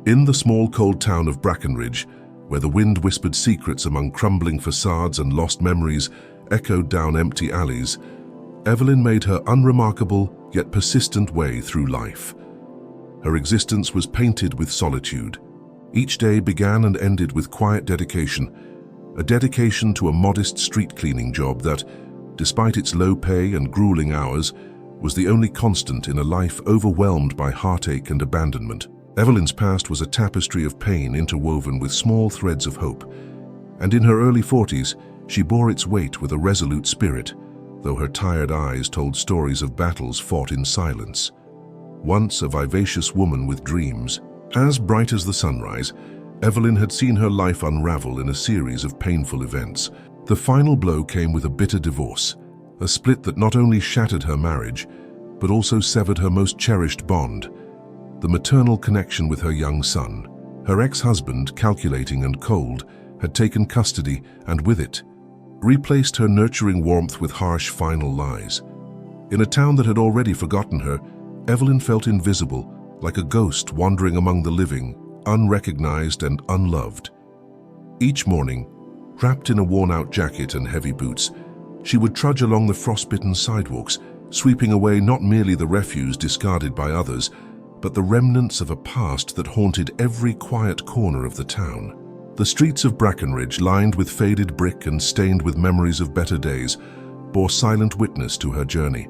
In the small cold town of Brackenridge, where the wind whispered secrets among crumbling facades and lost memories echoed down empty alleys, Evelyn made her unremarkable yet persistent way through life. Her existence was painted with solitude. Each day began and ended with quiet dedication, a dedication to a modest street cleaning job that, despite its low pay and grueling hours, was the only constant in a life overwhelmed by heartache and abandonment. Evelyn's past was a tapestry of pain interwoven with small threads of hope, and in her early 40s, she bore its weight with a resolute spirit, though her tired eyes told stories of battles fought in silence. Once a vivacious woman with dreams, as bright as the sunrise, Evelyn had seen her life unravel in a series of painful events. The final blow came with a bitter divorce, a split that not only shattered her marriage, but also severed her most cherished bond, the maternal connection with her young son. Her ex-husband, calculating and cold, had taken custody and with it, replaced her nurturing warmth with harsh final lies. In a town that had already forgotten her, Evelyn felt invisible, like a ghost wandering among the living, unrecognized and unloved. Each morning, wrapped in a worn-out jacket and heavy boots, she would trudge along the frostbitten sidewalks, sweeping away not merely the refuse discarded by others, but the remnants of a past that haunted every quiet corner of the town. The streets of Brackenridge, lined with faded brick and stained with memories of better days, bore silent witness to her journey,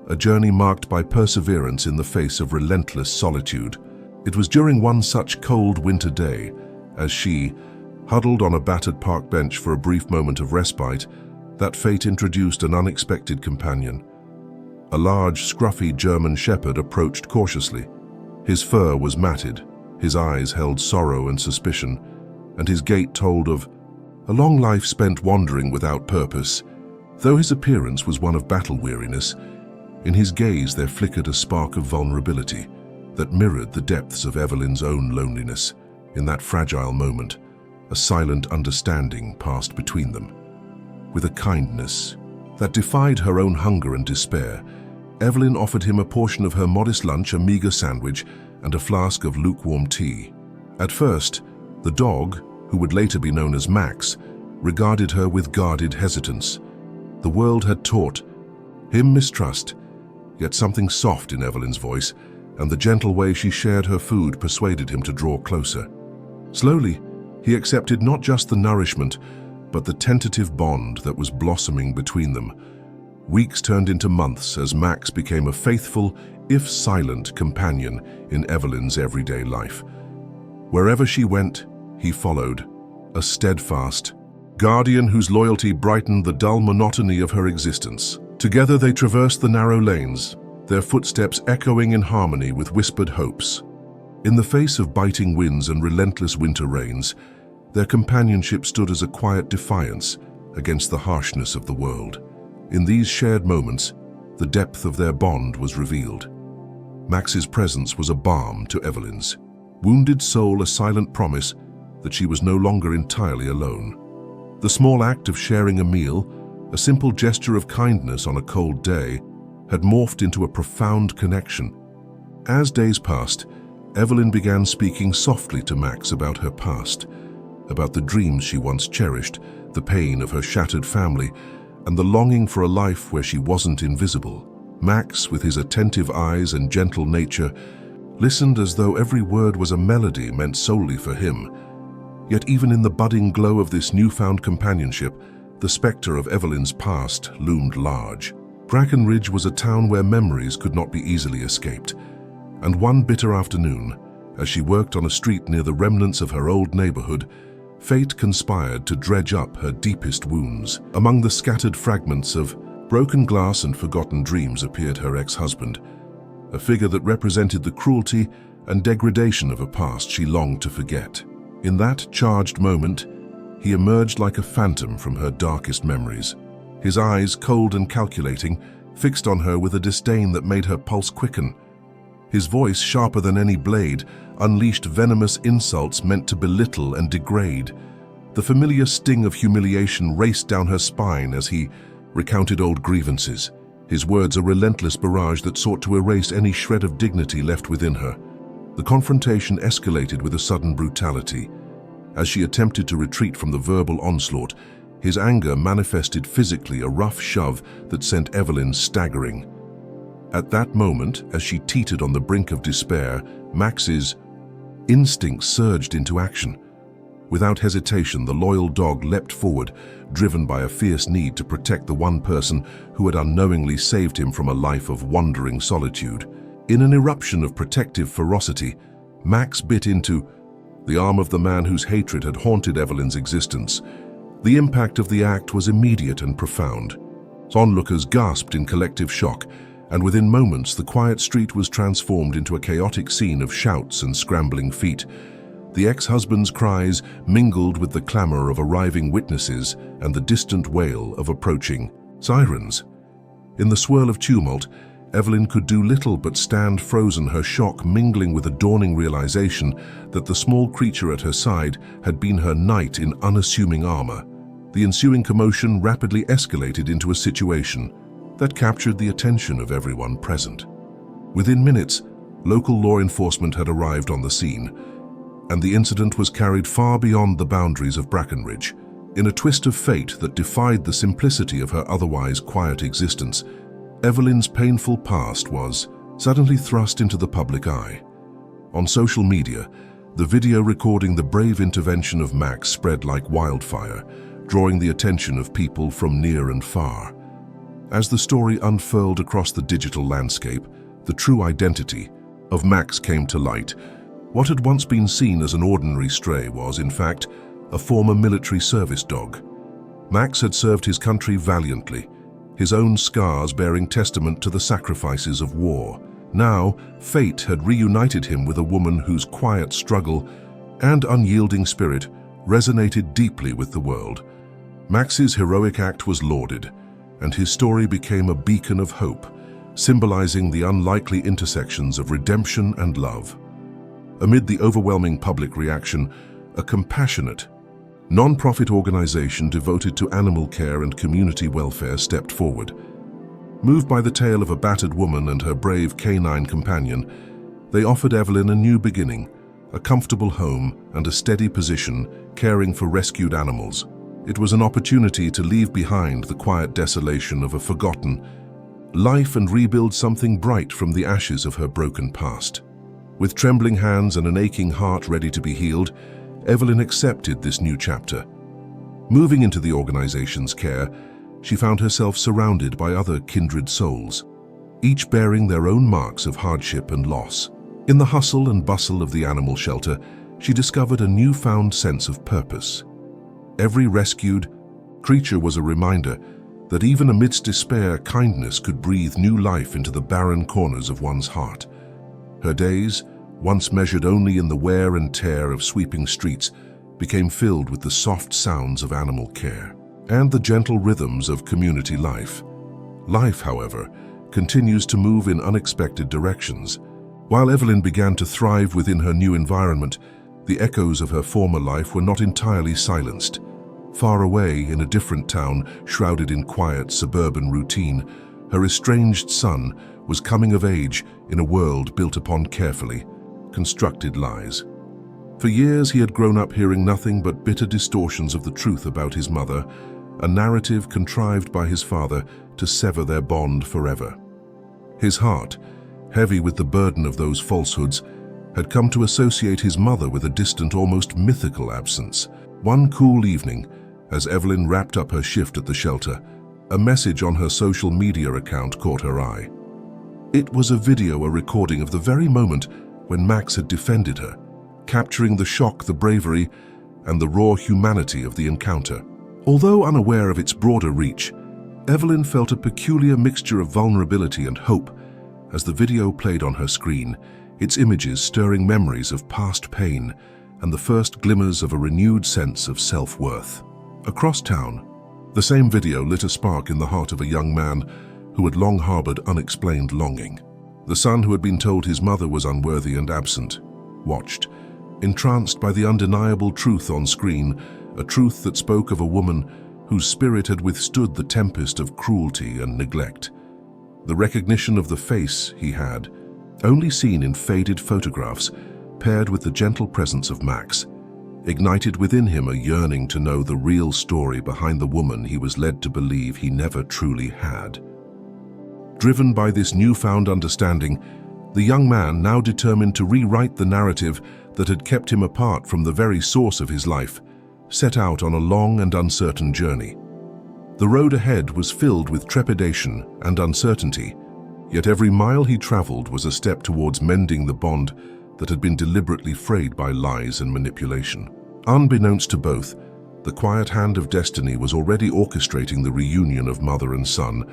a journey marked by perseverance in the face of relentless solitude. It was during one such cold winter day, as she, huddled on a battered park bench for a brief moment of respite, that fate introduced an unexpected companion. A large, scruffy German shepherd approached cautiously. His fur was matted, his eyes held sorrow and suspicion, and his gait told of a long life spent wandering without purpose. Though his appearance was one of battle weariness, in his gaze there flickered a spark of vulnerability that mirrored the depths of Evelyn's own loneliness. In that fragile moment, a silent understanding passed between them. With a kindness that defied her own hunger and despair, Evelyn offered him a portion of her modest lunch, a meager sandwich, and a flask of lukewarm tea. At first, the dog, who would later be known as Max, regarded her with guarded hesitance. The world had taught him mistrust, yet something soft in Evelyn's voice and the gentle way she shared her food persuaded him to draw closer. Slowly, he accepted not just the nourishment, but the tentative bond that was blossoming between them. Weeks turned into months as Max became a faithful, if silent, companion in Evelyn's everyday life. Wherever she went, he followed, a steadfast guardian whose loyalty brightened the dull monotony of her existence. Together they traversed the narrow lanes, their footsteps echoing in harmony with whispered hopes. In the face of biting winds and relentless winter rains, their companionship stood as a quiet defiance against the harshness of the world. In these shared moments, the depth of their bond was revealed. Max's presence was a balm to Evelyn's wounded soul, a silent promise that she was no longer entirely alone. The small act of sharing a meal, a simple gesture of kindness on a cold day, had morphed into a profound connection. As days passed, Evelyn began speaking softly to Max about her past, about the dreams she once cherished, the pain of her shattered family, and the longing for a life where she wasn't invisible. Max, with his attentive eyes and gentle nature, listened as though every word was a melody meant solely for him. Yet even in the budding glow of this newfound companionship, the specter of Evelyn's past loomed large. Brackenridge was a town where memories could not be easily escaped, and one bitter afternoon, as she worked on a street near the remnants of her old neighborhood, fate conspired to dredge up her deepest wounds. Among the scattered fragments of broken glass and forgotten dreams appeared her ex-husband, a figure that represented the cruelty and degradation of a past she longed to forget. In that charged moment, he emerged like a phantom from her darkest memories. His eyes, cold and calculating, fixed on her with a disdain that made her pulse quicken. His voice, sharper than any blade, unleashed venomous insults meant to belittle and degrade. The familiar sting of humiliation raced down her spine as he recounted old grievances, his words a relentless barrage that sought to erase any shred of dignity left within her. The confrontation escalated with a sudden brutality. As she attempted to retreat from the verbal onslaught, his anger manifested physically, a rough shove that sent Evelyn staggering. At that moment, as she teetered on the brink of despair, Max's instincts surged into action. Without hesitation, the loyal dog leapt forward, driven by a fierce need to protect the one person who had unknowingly saved him from a life of wandering solitude. In an eruption of protective ferocity, Max bit into the arm of the man whose hatred had haunted Evelyn's existence. The impact of the act was immediate and profound. Onlookers gasped in collective shock, and within moments the quiet street was transformed into a chaotic scene of shouts and scrambling feet. The ex-husband's cries mingled with the clamor of arriving witnesses and the distant wail of approaching sirens. In the swirl of tumult, Evelyn could do little but stand frozen, her shock mingling with a dawning realization that the small creature at her side had been her knight in unassuming armor. The ensuing commotion rapidly escalated into a situation that captured the attention of everyone present. Within minutes, local law enforcement had arrived on the scene, and the incident was carried far beyond the boundaries of Brackenridge. In a twist of fate that defied the simplicity of her otherwise quiet existence, Evelyn's painful past was suddenly thrust into the public eye. On social media, the video recording the brave intervention of Max spread like wildfire, drawing the attention of people from near and far. As the story unfurled across the digital landscape, the true identity of Max came to light. What had once been seen as an ordinary stray was, in fact, a former military service dog. Max had served his country valiantly, his own scars bearing testament to the sacrifices of war. Now, fate had reunited him with a woman whose quiet struggle and unyielding spirit resonated deeply with the world. Max's heroic act was lauded, and his story became a beacon of hope, symbolizing the unlikely intersections of redemption and love. Amid the overwhelming public reaction, a compassionate, non-profit organization devoted to animal care and community welfare stepped forward. Moved by the tale of a battered woman and her brave canine companion, they offered Evelyn a new beginning, a comfortable home and a steady position caring for rescued animals. It was an opportunity to leave behind the quiet desolation of a forgotten life and rebuild something bright from the ashes of her broken past. With trembling hands and an aching heart ready to be healed, Evelyn accepted this new chapter. Moving into the organization's care, she found herself surrounded by other kindred souls, each bearing their own marks of hardship and loss. In the hustle and bustle of the animal shelter, she discovered a newfound sense of purpose. Every rescued creature was a reminder that even amidst despair, kindness could breathe new life into the barren corners of one's heart. Her days, once measured only in the wear and tear of sweeping streets, became filled with the soft sounds of animal care and the gentle rhythms of community life. Life, however, continues to move in unexpected directions. While Evelyn began to thrive within her new environment, the echoes of her former life were not entirely silenced. Far away in a different town, shrouded in quiet suburban routine, her estranged son was coming of age in a world built upon carefully constructed lies. For years he had grown up hearing nothing but bitter distortions of the truth about his mother, a narrative contrived by his father to sever their bond forever. His heart, heavy with the burden of those falsehoods, had come to associate his mother with a distant, almost mythical absence. One cool evening, as Evelyn wrapped up her shift at the shelter, a message on her social media account caught her eye. It was a video, a recording of the very moment when Max had defended her, capturing the shock, the bravery, and the raw humanity of the encounter. Although unaware of its broader reach, Evelyn felt a peculiar mixture of vulnerability and hope as the video played on her screen, its images stirring memories of past pain and the first glimmers of a renewed sense of self-worth. Across town, the same video lit a spark in the heart of a young man who had long harbored unexplained longing. The son who had been told his mother was unworthy and absent watched, entranced by the undeniable truth on screen, a truth that spoke of a woman whose spirit had withstood the tempest of cruelty and neglect. The recognition of the face he had, only seen in faded photographs, paired with the gentle presence of Max, ignited within him a yearning to know the real story behind the woman he was led to believe he never truly had. Driven by this newfound understanding, the young man, now determined to rewrite the narrative that had kept him apart from the very source of his life, set out on a long and uncertain journey. The road ahead was filled with trepidation and uncertainty, yet every mile he traveled was a step towards mending the bond that had been deliberately frayed by lies and manipulation. Unbeknownst to both, the quiet hand of destiny was already orchestrating the reunion of mother and son,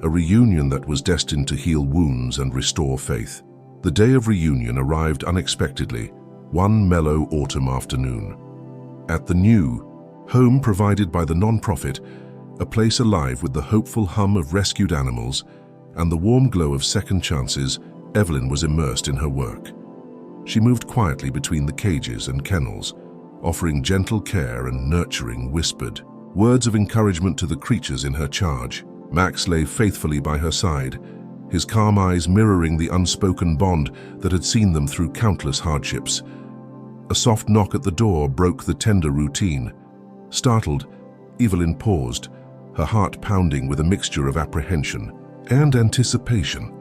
a reunion that was destined to heal wounds and restore faith. The day of reunion arrived unexpectedly, one mellow autumn afternoon. At the new home provided by the non-profit, a place alive with the hopeful hum of rescued animals and the warm glow of second chances, Evelyn was immersed in her work. She moved quietly between the cages and kennels, offering gentle care and nurturing, whispered words of encouragement to the creatures in her charge. Max lay faithfully by her side, his calm eyes mirroring the unspoken bond that had seen them through countless hardships. A soft knock at the door broke the tender routine. Startled, Evelyn paused, her heart pounding with a mixture of apprehension and anticipation.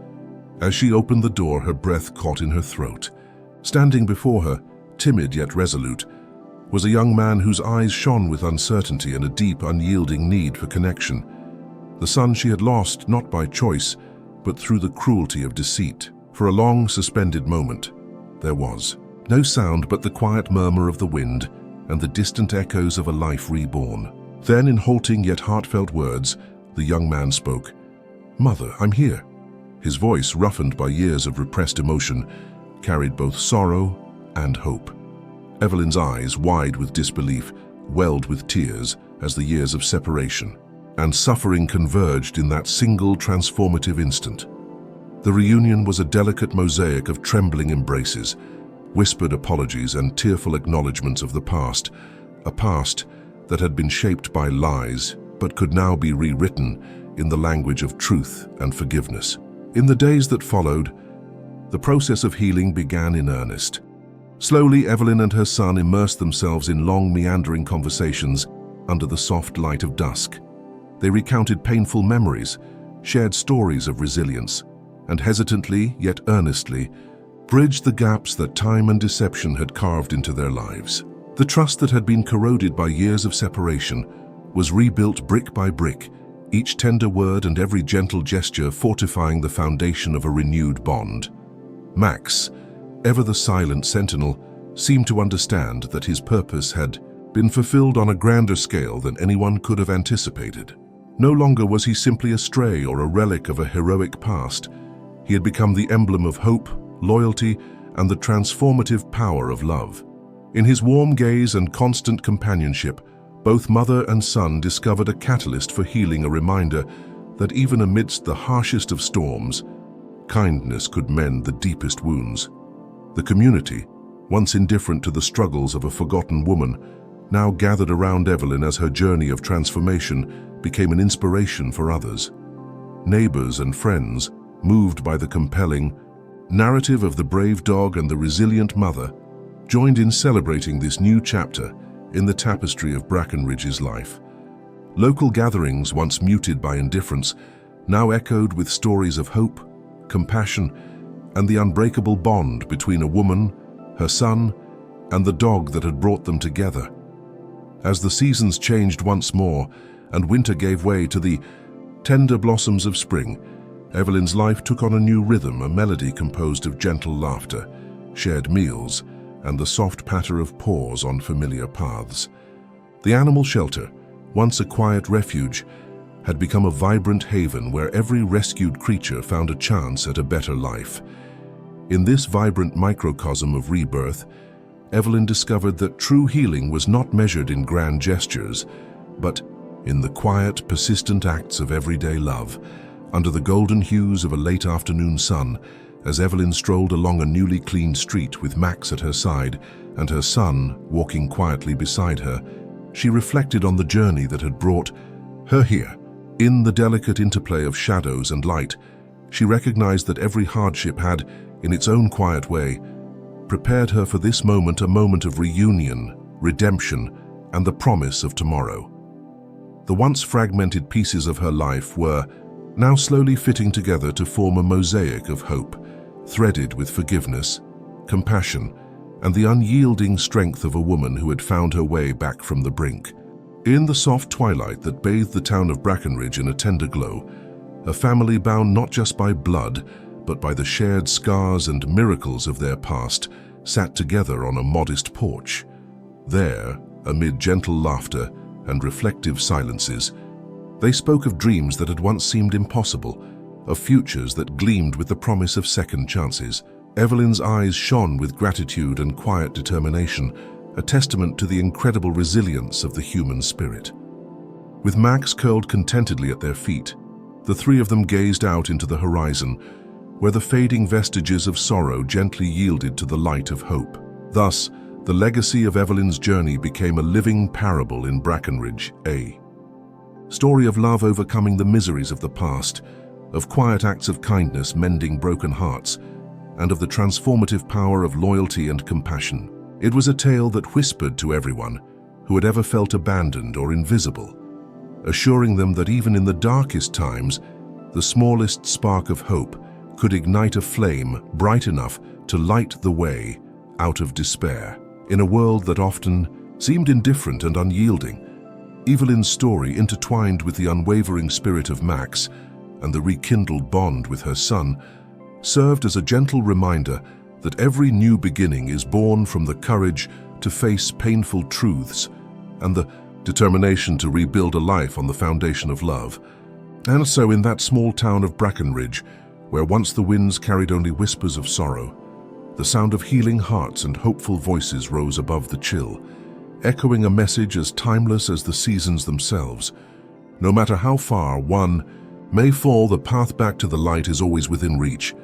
As she opened the door, her breath caught in her throat. Standing before her, timid yet resolute, was a young man whose eyes shone with uncertainty and a deep, unyielding need for connection. The son she had lost not by choice, but through the cruelty of deceit. For a long, suspended moment, there was no sound but the quiet murmur of the wind and the distant echoes of a life reborn. Then, in halting yet heartfelt words, the young man spoke. "Mother, I'm here." His voice, roughened by years of repressed emotion, carried both sorrow and hope. Evelyn's eyes, wide with disbelief, welled with tears as the years of separation and suffering converged in that single transformative instant. The reunion was a delicate mosaic of trembling embraces, whispered apologies and tearful acknowledgments of the past, a past that had been shaped by lies but could now be rewritten in the language of truth and forgiveness. In the days that followed, the process of healing began in earnest. Slowly, Evelyn and her son immersed themselves in long, meandering conversations under the soft light of dusk. They recounted painful memories, shared stories of resilience, and hesitantly, yet earnestly, bridged the gaps that time and deception had carved into their lives. The trust that had been corroded by years of separation was rebuilt brick by brick, each tender word and every gentle gesture fortifying the foundation of a renewed bond. Max, ever the silent sentinel, seemed to understand that his purpose had been fulfilled on a grander scale than anyone could have anticipated. No longer was he simply a stray or a relic of a heroic past. He had become the emblem of hope, loyalty, and the transformative power of love. In his warm gaze and constant companionship, both mother and son discovered a catalyst for healing, a reminder that even amidst the harshest of storms, kindness could mend the deepest wounds. The community, once indifferent to the struggles of a forgotten woman, now gathered around Evelyn as her journey of transformation became an inspiration for others. Neighbors and friends, moved by the compelling narrative of the brave dog and the resilient mother, joined in celebrating this new chapter in the tapestry of Brackenridge's life. Local gatherings, once muted by indifference, now echoed with stories of hope, compassion, and the unbreakable bond between a woman, her son, and the dog that had brought them together. As the seasons changed once more and winter gave way to the tender blossoms of spring, Evelyn's life took on a new rhythm, a melody composed of gentle laughter, shared meals, and the soft patter of paws on familiar paths. The animal shelter, once a quiet refuge, had become a vibrant haven where every rescued creature found a chance at a better life. In this vibrant microcosm of rebirth, Evelyn discovered that true healing was not measured in grand gestures, but in the quiet, persistent acts of everyday love. Under the golden hues of a late afternoon sun, as Evelyn strolled along a newly cleaned street with Max at her side and her son walking quietly beside her, she reflected on the journey that had brought her here. In the delicate interplay of shadows and light, she recognized that every hardship had, in its own quiet way, prepared her for this moment, a moment of reunion, redemption, and the promise of tomorrow. The once fragmented pieces of her life were now slowly fitting together to form a mosaic of hope, threaded with forgiveness, compassion, and the unyielding strength of a woman who had found her way back from the brink. In the soft twilight that bathed the town of Brackenridge in a tender glow, a family bound not just by blood, but by the shared scars and miracles of their past, sat together on a modest porch. There, amid gentle laughter and reflective silences, they spoke of dreams that had once seemed impossible, of futures that gleamed with the promise of second chances. Evelyn's eyes shone with gratitude and quiet determination, a testament to the incredible resilience of the human spirit. With Max curled contentedly at their feet, the three of them gazed out into the horizon, where the fading vestiges of sorrow gently yielded to the light of hope. Thus, the legacy of Evelyn's journey became a living parable in Brackenridge, a story of love overcoming the miseries of the past, of quiet acts of kindness mending broken hearts, and of the transformative power of loyalty and compassion. It was a tale that whispered to everyone who had ever felt abandoned or invisible, assuring them that even in the darkest times, the smallest spark of hope could ignite a flame bright enough to light the way out of despair. In a world that often seemed indifferent and unyielding, Evelyn's story, intertwined with the unwavering spirit of Max and the rekindled bond with her son, served as a gentle reminder that every new beginning is born from the courage to face painful truths and the determination to rebuild a life on the foundation of love. And so in that small town of Brackenridge, where once the winds carried only whispers of sorrow, the sound of healing hearts and hopeful voices rose above the chill, echoing a message as timeless as the seasons themselves. No matter how far one may fall, the path back to the light is always within reach,